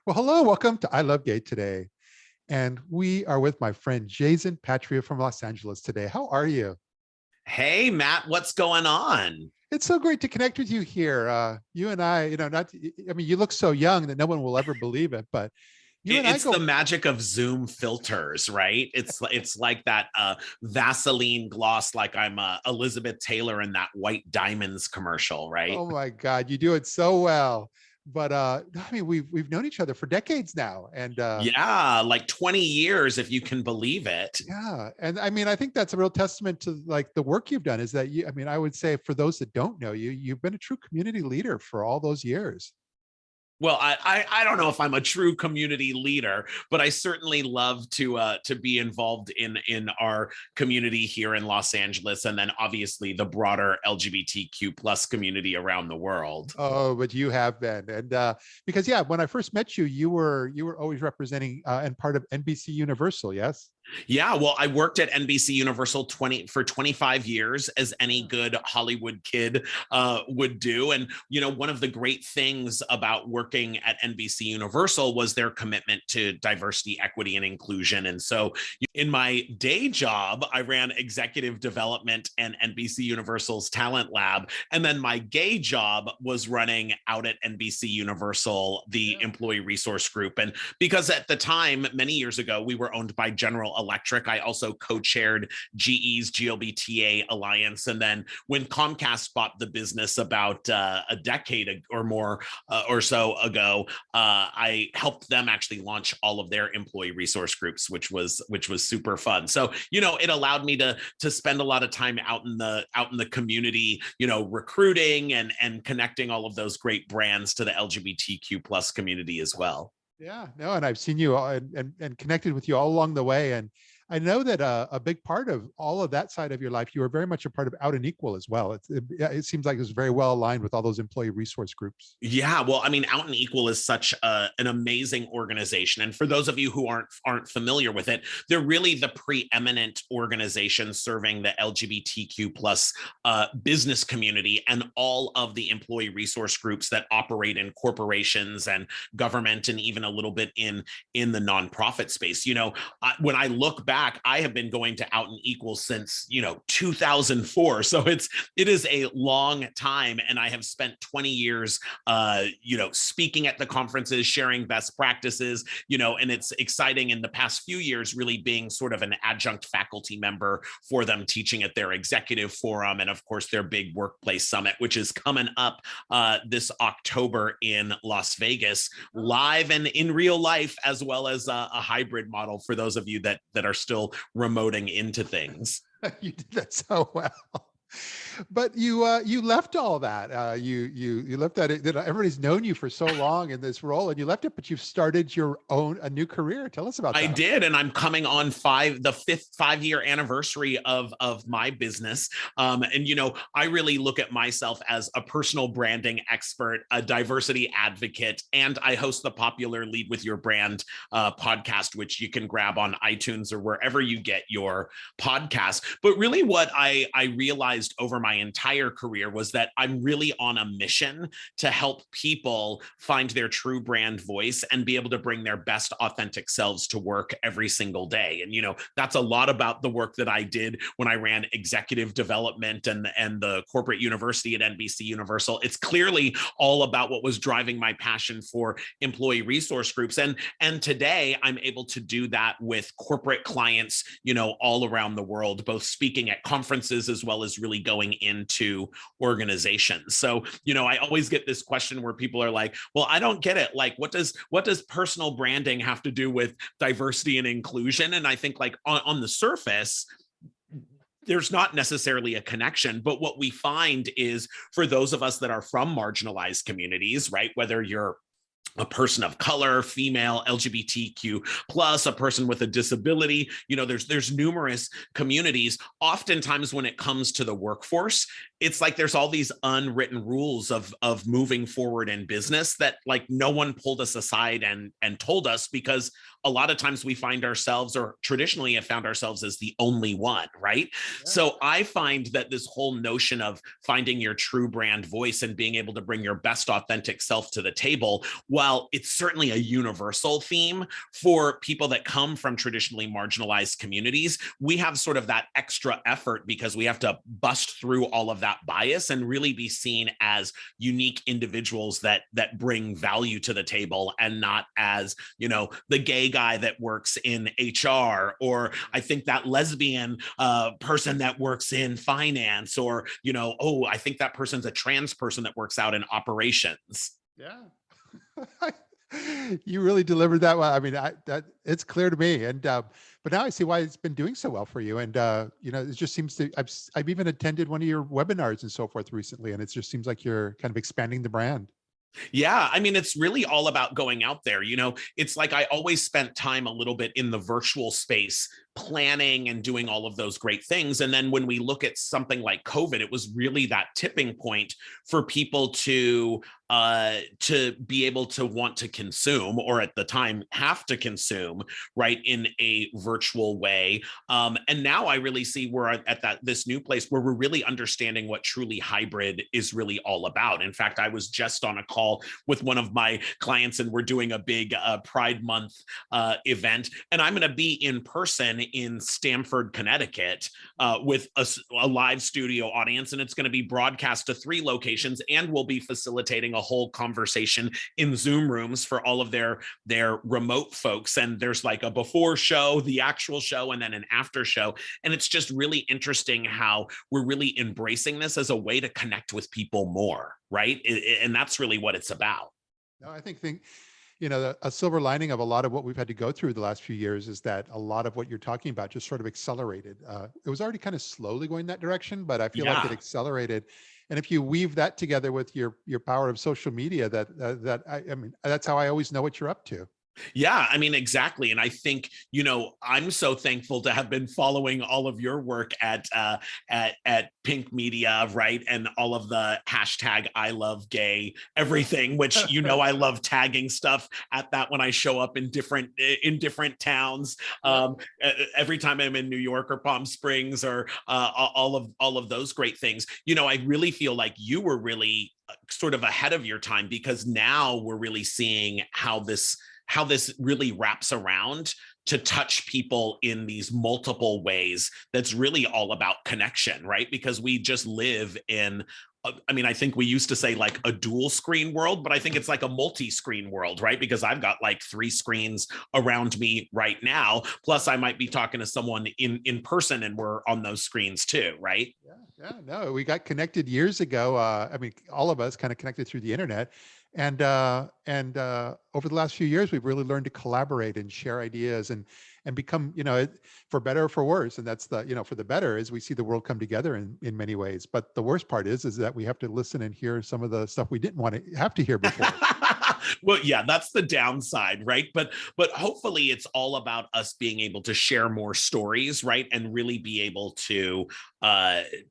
Well, hello, welcome to ILoveGay today. And we are with my friend Jayzen Patria from Los Angeles today. How are you? Hey, Matt, what's going on? It's so great to connect with you here. You and I, I mean, you look so young that no one will ever believe it, but you and I It's the go, magic of Zoom filters, right? It's like that Vaseline gloss, like I'm Elizabeth Taylor in that White Diamonds commercial, right? oh my God, you do it so well. But I mean, we've known each other for decades now. And Yeah, like 20 years, if you can believe it. yeah, and I mean, I think that's a real testament to like the work you've done is that I mean, I would say for those that don't know you, you've been a true community leader for all those years. Well, I don't know if I'm a true community leader, but I certainly love to be involved in our community here in Los Angeles, and then obviously the broader LGBTQ plus community around the world. Oh, but you have been, and because yeah, when I first met you, you were always representing and part of NBC Universal, yes. Yeah, well, I worked at NBC Universal 25 years, as any Yeah. good Hollywood kid would do. And one of the great things about working at NBC Universal was their commitment to diversity, equity, and inclusion. And so, in my day job, I ran executive development and NBC Universal's talent lab, and then my gay job was running out at NBC Universal the Yeah. employee resource group. And because at the time, many years ago, we were owned by General Electric. I also co-chaired GE's GLBTA Alliance. And then when Comcast bought the business about a decade or more or so ago, I helped them actually launch all of their employee resource groups, which was super fun. So it allowed me to spend a lot of time out in the community, recruiting and connecting all of those great brands to the LGBTQ plus community as well. Yeah, no, and I've seen you and connected with you all along the way. And I know that a big part of all of that side of your life, you were very much a part of Out and Equal as well. Yeah, it seems like it's very well aligned with all those employee resource groups. Yeah, well, I mean, Out and Equal is such an amazing organization, and for those of you who aren't familiar with it, they're really the preeminent organization serving the LGBTQ plus business community and all of the employee resource groups that operate in corporations and government, and even a little bit in the nonprofit space. When I look back, I have been going to Out and Equal since 2004, so it is a long time, and I have spent 20 years speaking at the conferences, sharing best practices, and it's exciting in the past few years really being sort of an adjunct faculty member for them, teaching at their executive forum and of course their big workplace summit, which is coming up this October in Las Vegas, live and in real life, as well as a hybrid model for those of you that are still remoting into things. You did that so well. But you left all that. You left that. Everybody's known you for so long in this role, and you left it. But you've started a new career. Tell us about I that. did, and I'm coming on the fifth 5-year anniversary of my business. And I really look at myself as a personal branding expert, a diversity advocate, and I host the popular Lead with Your Brand podcast, which you can grab on iTunes or wherever you get your podcast. But really, what I realized over my entire career was that I'm really on a mission to help people find their true brand voice and be able to bring their best authentic selves to work every single day. And that's a lot about the work that I did when I ran executive development and the corporate university at NBC Universal. It's clearly all about what was driving my passion for employee resource groups. And today I'm able to do that with corporate clients, all around the world, both speaking at conferences as well as really going into organizations. So, I always get this question where people are like, well, I don't get it. Like, what does personal branding have to do with diversity and inclusion? And I think like on the surface, there's not necessarily a connection, but what we find is for those of us that are from marginalized communities, right, whether you're a person of color, female, LGBTQ plus, a person with a disability, there's numerous communities. Oftentimes when it comes to the workforce, it's like there's all these unwritten rules of moving forward in business that like no one pulled us aside and told us, because a lot of times we find ourselves, or traditionally have found ourselves, as the only one, right? Yeah. So I find that this whole notion of finding your true brand voice and being able to bring your best authentic self to the table, while it's certainly a universal theme for people that come from traditionally marginalized communities, we have sort of that extra effort because we have to bust through all of that bias and really be seen as unique individuals that bring value to the table, and not as, you know, the gay guy that works in HR, or I think that lesbian person that works in finance, or, you know, oh, I think that person's a trans person that works out in operations. Yeah. You really delivered that well. I mean, that it's clear to me. And but now I see why it's been doing so well for you. And you know, it just seems to. I've even attended one of your webinars and so forth recently, and it just seems like you're kind of expanding the brand. Yeah, I mean, it's really all about going out there. You know, it's like I always spent time a little bit in the virtual space, planning and doing all of those great things. And then when we look at something like COVID, it was really that tipping point for people to be able to want to consume, or at the time have to consume, right, in a virtual way. And now I really see we're at this new place where we're really understanding what truly hybrid is really all about. In fact, I was just on a call with one of my clients, and we're doing a big Pride Month event, and I'm going to be in person in Stamford, Connecticut, with a live studio audience, and it's going to be broadcast to 3 locations, and we'll be facilitating a whole conversation in Zoom rooms for all of their remote folks. And there's like a before show, the actual show, and then an after show. And it's just really interesting how we're really embracing this as a way to connect with people more, right? And that's really what it's about. No, I think you know, a silver lining of a lot of what we've had to go through the last few years is that a lot of what you're talking about just sort of accelerated. It was already kind of slowly going that direction, but I feel like it Yeah. accelerated. And if you weave that together with your power of social media, I mean, that's how I always know what you're up to. Yeah, I mean, exactly. And I think, you know, I'm so thankful to have been following all of your work at Pink Media, right? And all of the hashtag ILoveGay everything, which, you know, I love tagging stuff at that when I show up in different towns. Yep. Every time I'm in New York or Palm Springs, or all of those great things. You know, I really feel like you were really sort of ahead of your time, because now we're really seeing how this really wraps around to touch people in these multiple ways. That's really all about connection, right? Because we just live in, I mean, I think we used to say like a dual screen world, but I think it's like a multi-screen world, right? Because I've got like 3 screens around me right now. Plus I might be talking to someone in person, and we're on those screens too, right? Yeah, no, we got connected years ago. I mean, all of us kind of connected through the internet, and over the last few years, we've really learned to collaborate and share ideas and become, you know, for better or for worse. And that's the, you know, for the better is we see the world come together in many ways. But the worst part is that we have to listen and hear some of the stuff we didn't want to have to hear before. Well, yeah, that's the downside, right? But hopefully it's all about us being able to share more stories, right? And really be able to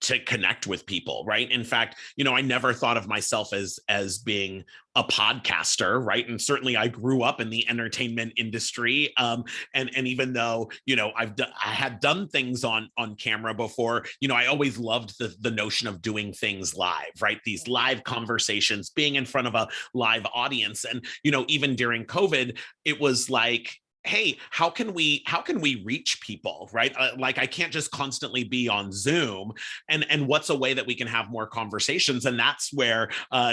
connect with people, right? In fact, you know, I never thought of myself as being a podcaster, right? And certainly I grew up in the entertainment industry. And even though, you know, I had done things on camera before, you know, I always loved the notion of doing things live, right? These live conversations, being in front of a live audience. And, you know, even during COVID, it was like, hey, how can we reach people, right? Like I can't just constantly be on Zoom, and what's a way that we can have more conversations? And that's where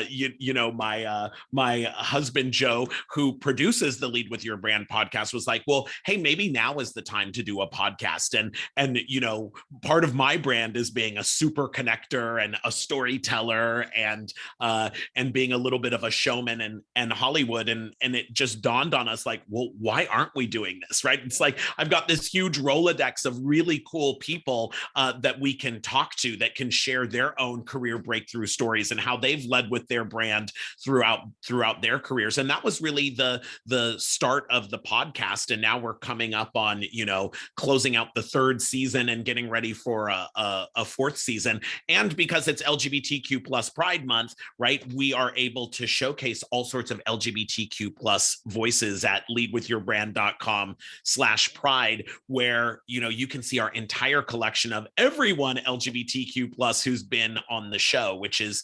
you know, my husband Joe, who produces the Lead with Your Brand podcast, was like, well, hey, maybe now is the time to do a podcast. And you know, part of my brand is being a super connector and a storyteller, and being a little bit of a showman and Hollywood, and it just dawned on us like, well, why aren't we we doing this, right? It's like, I've got this huge Rolodex of really cool people that we can talk to, that can share their own career breakthrough stories and how they've led with their brand throughout their careers. And that was really the start of the podcast. And now we're coming up on, closing out the third season and getting ready for a fourth season. And because it's LGBTQ plus Pride Month, right, we are able to showcase all sorts of LGBTQ plus voices at leadwithyourbrand.com/pride, where, you can see our entire collection of everyone LGBTQ plus who's been on the show, which is,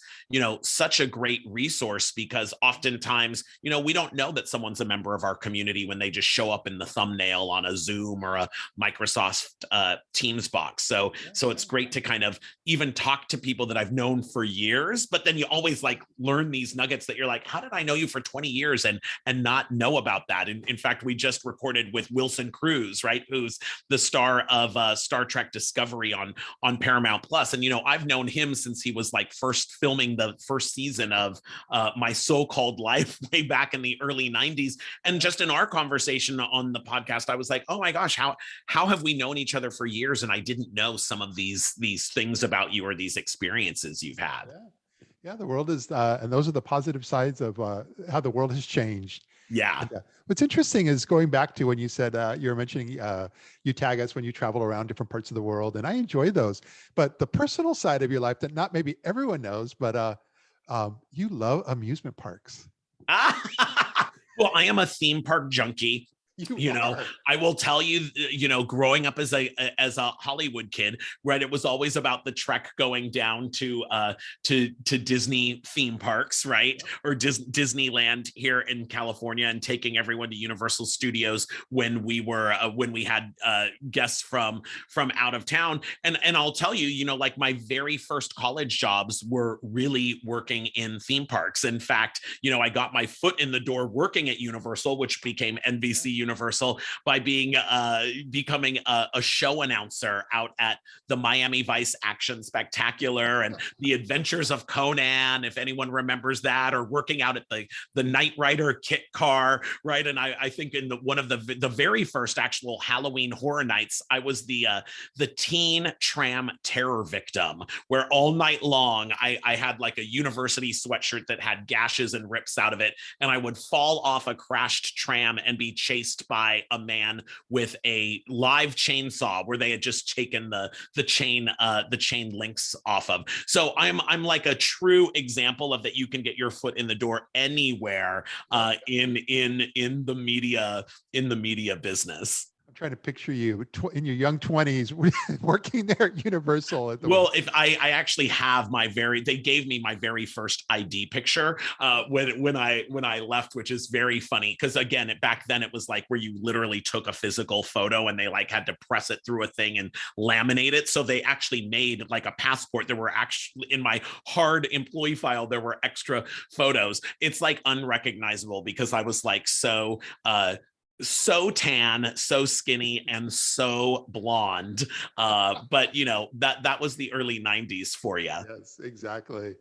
such a great resource, because oftentimes, we don't know that someone's a member of our community when they just show up in the thumbnail on a Zoom or a Microsoft Teams box. So it's great to kind of even talk to people that I've known for years, but then you always like learn these nuggets that you're like, how did I know you for 20 years and not know about that? And in fact, we just recorded with Wilson Cruz, right, who's the star of Star Trek Discovery on Paramount Plus. And I've known him since he was like first filming the first season of My So-Called Life way back in the early 90s. And just in our conversation on the podcast, I was like, oh my gosh, how have we known each other for years and I didn't know some of these things about you or these experiences you've had. Yeah, the world is, and those are the positive sides of how the world has changed. Yeah. And, what's interesting is going back to when you said you were mentioning you tag us when you travel around different parts of the world, and I enjoy those. But the personal side of your life that not maybe everyone knows, but you love amusement parks. Well, I am a theme park junkie. I will tell you, growing up as a Hollywood kid, right, it was always about the trek going down to Disney theme parks, right, or Disneyland here in California, and taking everyone to Universal Studios when we had guests from out of town. And I'll tell you, like my very first college jobs were really working in theme parks. In fact, I got my foot in the door working at Universal, which became NBC Universal, by becoming a show announcer out at the Miami Vice Action Spectacular and the Adventures of Conan, if anyone remembers that, or working out at the Knight Rider kit car, right? And I think in one of the very first actual Halloween Horror Nights, I was the teen tram terror victim, where all night long I had like a university sweatshirt that had gashes and rips out of it, and I would fall off a crashed tram and be chased by a man with a live chainsaw where they had just taken the chain links off of. So I'm like a true example of that. You can get your foot in the door anywhere in the media business. Trying to picture you in your young 20s working there at Universal. If I actually have they gave me my very first ID picture when I left, which is very funny, because again, back then it was like where you literally took a physical photo and they like had to press it through a thing and laminate it. So they actually made like a passport. There were actually, in my hard employee file, there were extra photos. It's like unrecognizable because I was like so tan, so skinny, and so blonde. But that was the early 90s for you. Yes, exactly.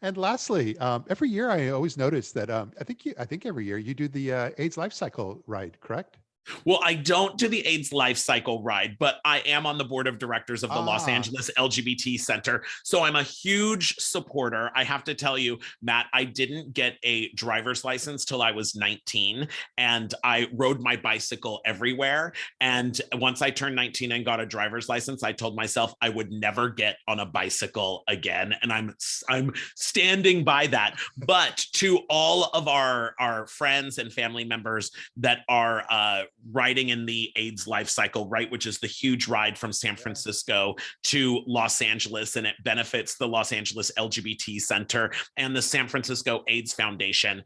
And lastly, every year I always notice that I think every year you do the AIDS life cycle ride, correct? Well, I don't do the AIDS life cycle ride, but I am on the board of directors of the Los Angeles LGBT Center. So I'm a huge supporter. I have to tell you, Matt, I didn't get a driver's license till I was 19, and I rode my bicycle everywhere. And once I turned 19 and got a driver's license, I told myself I would never get on a bicycle again. And I'm standing by that. But to all of our friends and family members that are riding in the AIDS life cycle, right, which is the huge ride from San Francisco to Los Angeles, and it benefits the Los Angeles LGBT Center and the San Francisco AIDS Foundation.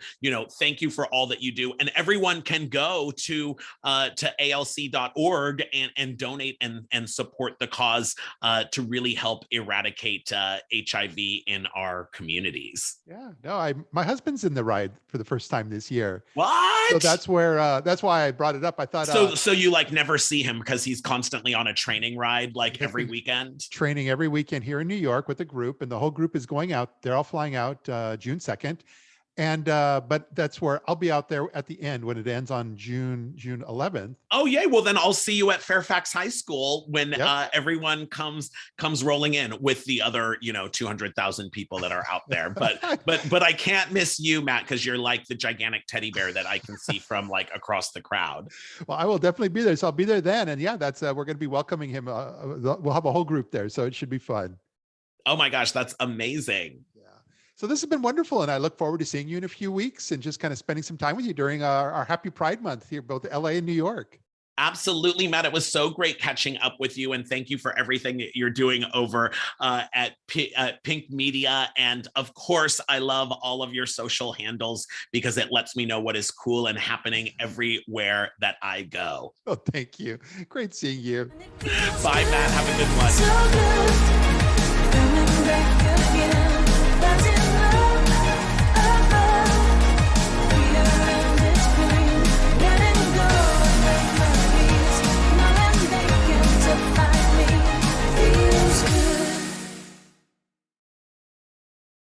Thank you for all that you do, and everyone can go to alc.org and donate and support the cause to really help eradicate HIV in our communities. Yeah, no, my husband's in the ride for the first time this year. What? So that's why I brought it up. I thought so you like never see him because he's constantly on a training ride like every weekend. Training every weekend here in New York with a group, and the whole group is going out. They're all flying out June 2nd. And but that's where I'll be out there at the end when it ends on June 11th. Oh, yay. Well, then I'll see you at Fairfax High School when Yep. everyone comes rolling in with the other, 200,000 people that are out there. But I can't miss you, Matt, because you're like the gigantic teddy bear that I can see from like across the crowd. Well, I will definitely be there. So I'll be there then. And yeah, that's we're going to be welcoming him. We'll have a whole group there. So it should be fun. Oh my gosh, that's amazing. Yeah. So this has been wonderful. And I look forward to seeing you in a few weeks and just kind of spending some time with you during our Happy Pride Month here, both LA and New York. Absolutely, Matt. It was so great catching up with you. And thank you for everything that you're doing over at Pink Media. And of course, I love all of your social handles because it lets me know what is cool and happening everywhere that I go. Oh, thank you. Great seeing you. Bye, Matt. Have a good one. So good, coming back again.